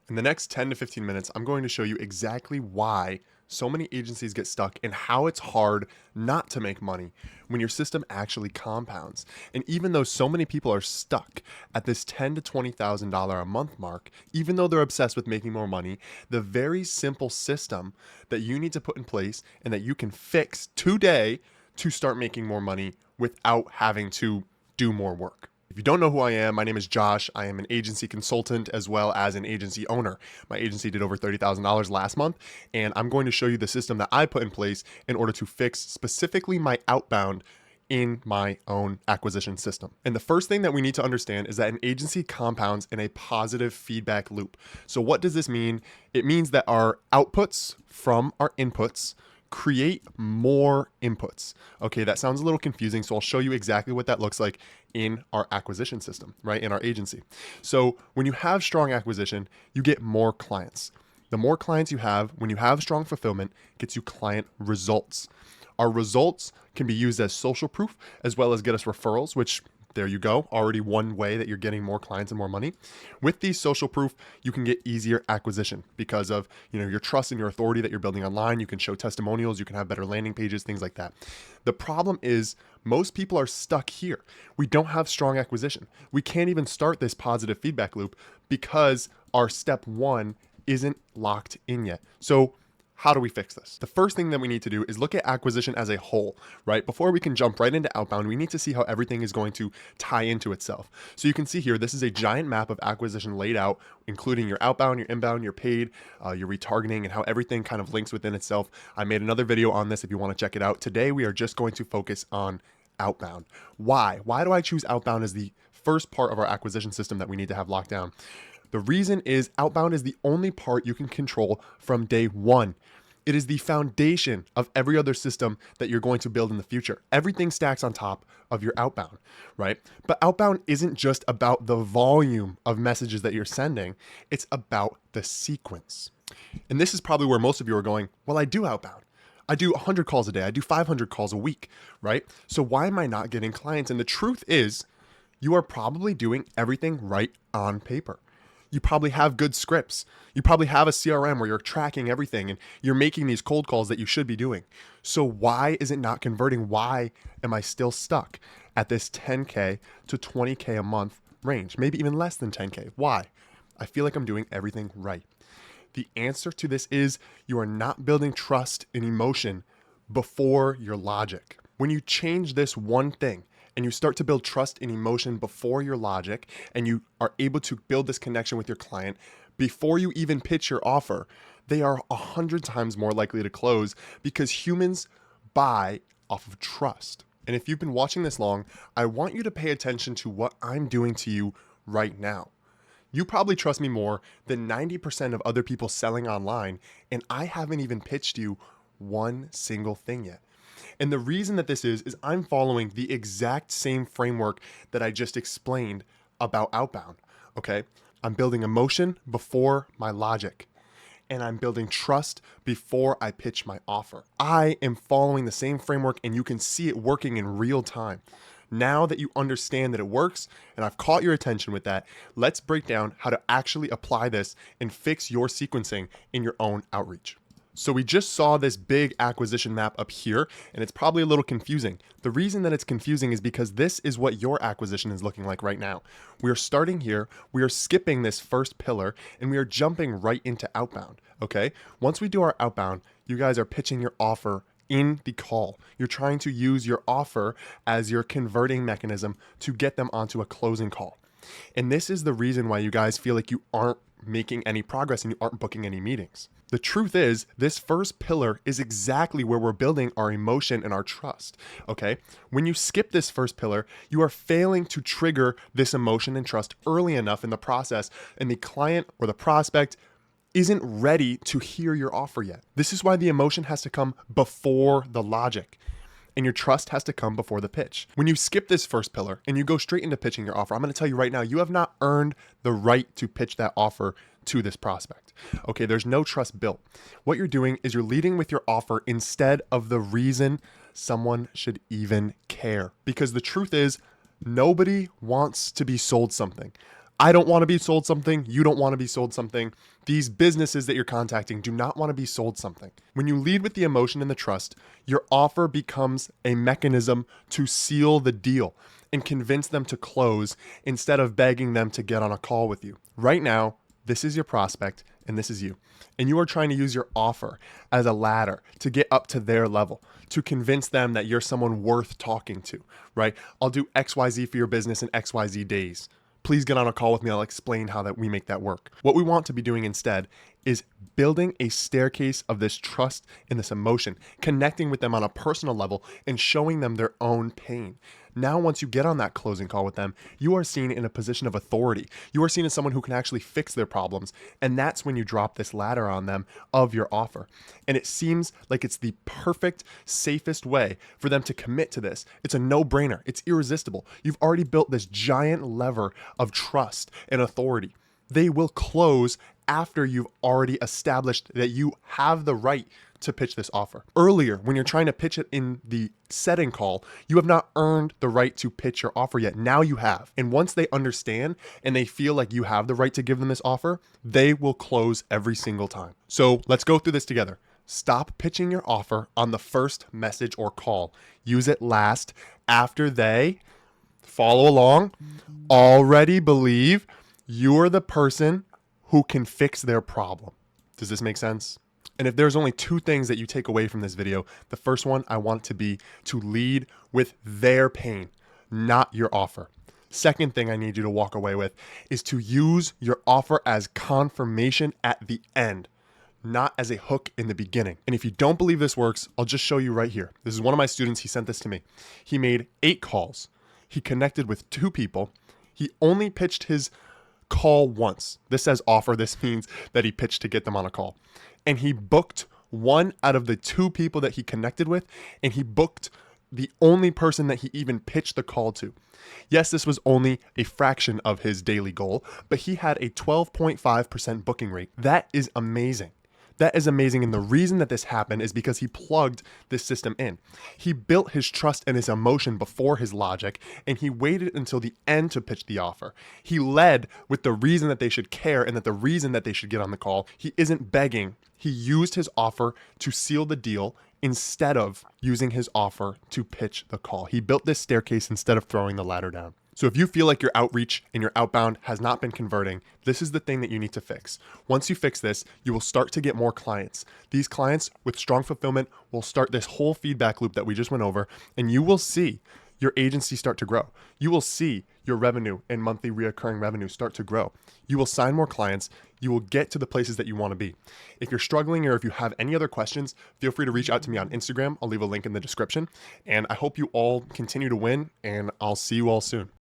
In the next 10 to 15 minutes, I'm going to show you exactly why so many agencies get stuck and how it's hard not to make money when your system actually compounds. And even though so many people are stuck at this $10,000 to $20,000 a month mark, even though they're obsessed with making more money, the very simple system that you need to put in place and that you can fix today to start making more money without having to do more work. If you don't know who I am, my name is Josh. I am an agency consultant as well as an agency owner. My agency did over $30,000 last month, and I'm going to show you the system that I put in place in order to fix specifically my outbound in my own acquisition system. And the first thing that we need to understand is that an agency compounds in a positive feedback loop. So what does this mean? It means that our outputs from our inputs create more inputs. Okay, that sounds a little confusing, so I'll show you exactly what that looks like in our acquisition system, right, in our agency. So when you have strong acquisition, you get more clients. The more clients you have, when you have strong fulfillment, gets you client results. Our results can be used as social proof as well as get us referrals, which there you go, already one way that you're getting more clients and more money. With these social proof, you can get easier acquisition because of, your trust and your authority that you're building online. You can show testimonials, you can have better landing pages, things like that. The problem is most people are stuck here. We don't have strong acquisition. We can't even start this positive feedback loop because our step one isn't locked in yet. So how do we fix this? The first thing that we need to do is look at acquisition as a whole, right? Before we can jump right into outbound, we need to see how everything is going to tie into itself. So you can see here, this is a giant map of acquisition laid out, including your outbound, your inbound, your paid, your retargeting, and how everything kind of links within itself. I made another video on this if you want to check it out. Today, we are just going to focus on outbound. Why? Why do I choose outbound as the first part of our acquisition system that we need to have locked down? The reason is outbound is the only part you can control from day one. It is the foundation of every other system that you're going to build in the future. Everything stacks on top of your outbound, right? But outbound isn't just about the volume of messages that you're sending. It's about the sequence. And this is probably where most of you are going, well, I do outbound. I do 100 calls a day. I do 500 calls a week, right? So why am I not getting clients? And the truth is, you are probably doing everything right on paper. You probably have good scripts. You probably have a CRM where you're tracking everything and you're making these cold calls that you should be doing. So why is it not converting? Why am I still stuck at this 10K to 20K a month range? Maybe even less than 10K. Why? I feel like I'm doing everything right. The answer to this is you are not building trust and emotion before your logic. When you change this one thing, and you start to build trust and emotion before your logic, and you are able to build this connection with your client before you even pitch your offer, they are 100 times more likely to close because humans buy off of trust. And if you've been watching this long, I want you to pay attention to what I'm doing to you right now. You probably trust me more than 90% of other people selling online, and I haven't even pitched you one single thing yet. And the reason that this is I'm following the exact same framework that I just explained about outbound, okay? I'm building emotion before my logic, and I'm building trust before I pitch my offer. I am following the same framework, and you can see it working in real time. Now that you understand that it works, and I've caught your attention with that, let's break down how to actually apply this and fix your sequencing in your own outreach. So we just saw this big acquisition map up here, and it's probably a little confusing. The reason that it's confusing is because this is what your acquisition is looking like right now. We are starting here, we are skipping this first pillar, and we are jumping right into outbound, okay? Once we do our outbound, you guys are pitching your offer in the call. You're trying to use your offer as your converting mechanism to get them onto a closing call. And this is the reason why you guys feel like you aren't making any progress and you aren't booking any meetings. The truth is, this first pillar is exactly where we're building our emotion and our trust, okay? When you skip this first pillar, you are failing to trigger this emotion and trust early enough in the process, and the client or the prospect isn't ready to hear your offer yet. This is why the emotion has to come before the logic, and your trust has to come before the pitch. When you skip this first pillar and you go straight into pitching your offer, I'm gonna tell you right now, you have not earned the right to pitch that offer to this prospect. Okay, there's no trust built. What you're doing is you're leading with your offer instead of the reason someone should even care. Because the truth is, nobody wants to be sold something. I don't want to be sold something. You don't want to be sold something. These businesses that you're contacting do not want to be sold something. When you lead with the emotion and the trust, your offer becomes a mechanism to seal the deal and convince them to close instead of begging them to get on a call with you. Right now, this is your prospect and this is you. And you are trying to use your offer as a ladder to get up to their level, to convince them that you're someone worth talking to, right? I'll do XYZ for your business in XYZ days. Please get on a call with me. I'll explain how that we make that work. What we want to be doing instead is building a staircase of this trust and this emotion, connecting with them on a personal level and showing them their own pain. Now, once you get on that closing call with them, you are seen in a position of authority. You are seen as someone who can actually fix their problems. And that's when you drop this ladder on them of your offer. And it seems like it's the perfect, safest way for them to commit to this. It's a no-brainer. It's irresistible. You've already built this giant lever of trust and authority. They will close after you've already established that you have the right to pitch this offer. Earlier, when you're trying to pitch it in the setting call, you have not earned the right to pitch your offer yet. Now you have. And once they understand and they feel like you have the right to give them this offer, they will close every single time. So let's go through this together. Stop pitching your offer on the first message or call. Use it last after they follow along, already believe you're the person who can fix their problem. Does this make sense? And if there's only two things that you take away from this video, the first one I want to be to lead with their pain, not your offer. Second thing I need you to walk away with is to use your offer as confirmation at the end, not as a hook in the beginning. And if you don't believe this works, I'll just show you right here. This is one of my students. He sent this to me. He made 8 calls. He connected with 2 people. He only pitched his call once. This says offer. This means that he pitched to get them on a call. And he booked 1 out of the 2 people that he connected with, and he booked the only person that he even pitched the call to. Yes, this was only a fraction of his daily goal, but he had a 12.5% booking rate. That is amazing. That is amazing. And the reason that this happened is because he plugged this system in. He built his trust and his emotion before his logic, and he waited until the end to pitch the offer. He led with the reason that they should care and that the reason that they should get on the call. He isn't begging. He used his offer to seal the deal instead of using his offer to pitch the call. He built this staircase instead of throwing the ladder down. So if you feel like your outreach and your outbound has not been converting, this is the thing that you need to fix. Once you fix this, you will start to get more clients. These clients with strong fulfillment will start this whole feedback loop that we just went over, and you will see your agency start to grow. You will see your revenue and monthly reoccurring revenue start to grow. You will sign more clients. You will get to the places that you want to be. If you're struggling or if you have any other questions, feel free to reach out to me on Instagram. I'll leave a link in the description. And I hope you all continue to win, and I'll see you all soon.